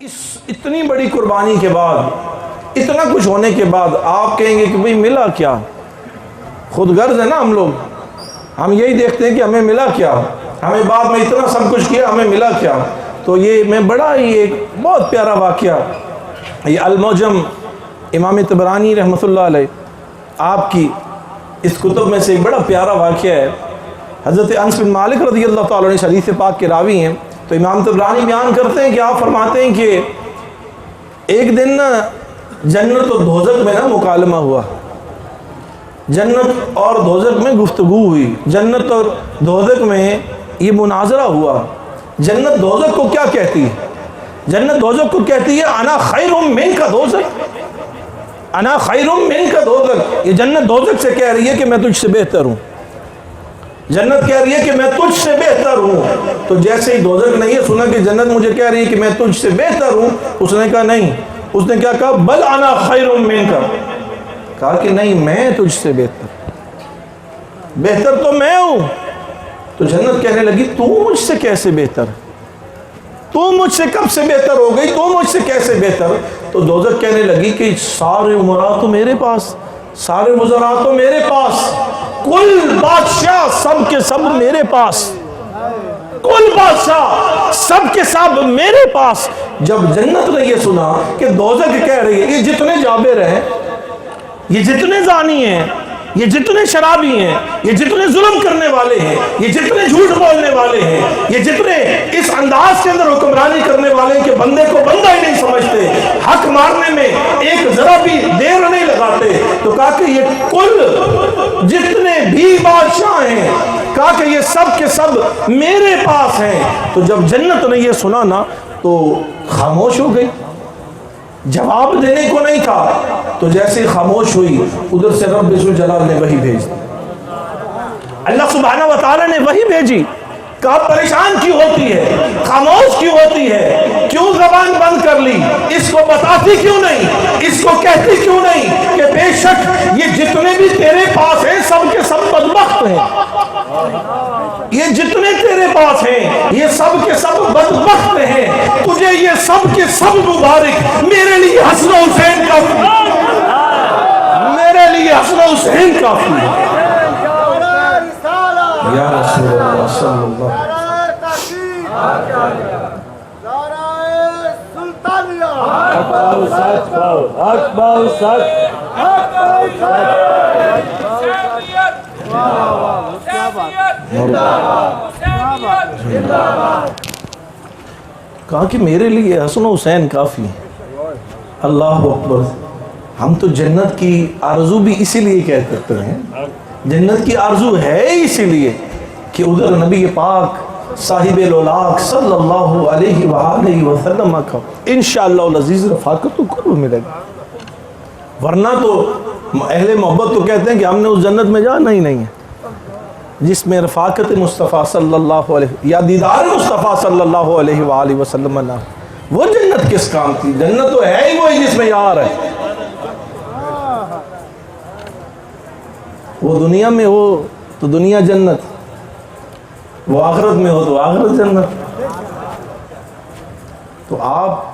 اس اتنی بڑی قربانی کے بعد، اتنا کچھ ہونے کے بعد آپ کہیں گے کہ بھئی ملا کیا؟ خود غرض ہے نا ہم لوگ، ہم یہی دیکھتے ہیں کہ ہمیں ملا کیا، ہمیں بعد میں اتنا سب کچھ کیا، ہمیں ملا کیا؟ تو یہ میں بڑا ہی ایک بہت پیارا واقعہ، یہ المعجم امام طبرانی رحمۃ اللہ علیہ آپ کی اس کتب میں سے ایک بڑا پیارا واقعہ ہے۔ حضرت انس بن مالک رضی اللہ تعالیٰ عنہ حدیث پاک کے راوی ہیں، تو امام طبرانی بیان کرتے ہیں کہ آپ فرماتے ہیں کہ ایک دن نا جنت اور دوزخ میں نا مکالمہ ہوا، جنت اور دوزخ میں گفتگو ہوئی، جنت اور دوزخ میں یہ مناظرہ ہوا۔ جنت دوزخ کو کیا کہتی ہے؟ جنت دوزخ کو کہتی ہے انا خیر من کا دوزخ، انا خیر من کا دوزخ۔ یہ جنت دوزخ سے کہہ رہی ہے کہ میں تجھ سے بہتر ہوں، جنت کہہ رہی ہے کہ میں تجھ سے بہتر ہوں۔ تو جیسے ہی دوزخ نے یہ سنا کہ جنت مجھے کہہ رہی ہے کہ میں تجھ سے بہتر ہوں، اس نے کہا نہیں، اس نے کیا کہا؟ بل انا خیر من کا، کہا کہ نہیں میں تجھ سے بہتر تو میں ہوں۔ تو جنت کہنے لگی تو مجھ سے کیسے بہتر؟ تو مجھ سے کب سے بہتر ہو گئی؟ تو مجھ سے کیسے بہتر؟ تو دوزخ کہنے لگی کہ سارے امراء تو میرے پاس، سارے وزراء تو میرے پاس، کل بادشاہ سب کے سب میرے پاس، کل بادشاہ سب کے سب میرے پاس۔ جب جنت نے یہ سنا کہ دوزخ کہہ رہی ہے یہ جتنے جابر ہیں، یہ جتنے زانی ہیں، یہ جتنے شرابی ہیں، یہ جتنے ظلم کرنے والے ہیں، یہ جتنے جھوٹ بولنے والے ہیں، یہ جتنے اس انداز کے اندر حکمرانی کرنے والے ہیں کہ بندے کو بندہ ہی نہیں سمجھتے، حق مارنے میں ایک ذرا بھی دیر نہیں لگاتے، تو کہا کہ یہ کل جتنے بھی بادشاہ ہیں، کہا کہ یہ سب کے سب میرے پاس ہیں۔ تو جب جنت نے یہ سنا نا تو خاموش ہو گئی، جواب دینے کو نہیں تھا۔ تو جیسے ہی خاموش ہوئی، ادھر سے رب ذوالجلال نے وحی بھیج دی، اللہ سبحانہ و تعالی نے وحی بھیجی۔ کہا پریشان کیوں ہوتی ہے، خاموش کیوں ہوتی ہے، کیوں زبان بند کر لی، اس کو بتاتی کیوں نہیں، اس کو کہتی کیوں نہیں کہ بے شک یہ جتنے بھی تیرے پاس ہیں سب کے سب بدبخت ہیں، یہ جتنے تیرے پاس ہیں یہ سب کے سب بدبخت ہیں، تجھے یہ سب کے سب مبارک، میرے لیے حسن و حسین کافی، میرے لیے حسن و حسین کافی ہے۔ یا رسول اللہ صلی اللہ کہا کہ میرے لیے حسن و حسین کافی ہے۔ اللہ اکبر۔ ہم تو جنت کی آرزو بھی اسی لیے کہہ کرتے ہیں، جنت کی آرزو ہے اسی لیے کہ ادھر نبی پاک صاحب الاولاق صلی اللہ علیہ وآلہ وسلم کا انشاءاللہ العزیز رفاقت تو قرب ملے گا۔ ورنہ تو اہل محبت تو کہتے ہیں کہ ہم نے اس جنت میں جانا ہی نہیں ہے جس میں رفاقت مصطفیٰ صلی اللہ علیہ یا دیدار مصطفیٰ صلی اللہ علیہ وآلہ وسلم نہ، وہ جنت کس کام تھی؟ جنت تو ہے ہی وہی جس میں یار ہے۔ وہ دنیا میں ہو تو دنیا جنت، وہ آخرت میں ہو تو آخرت جنت۔ تو آپ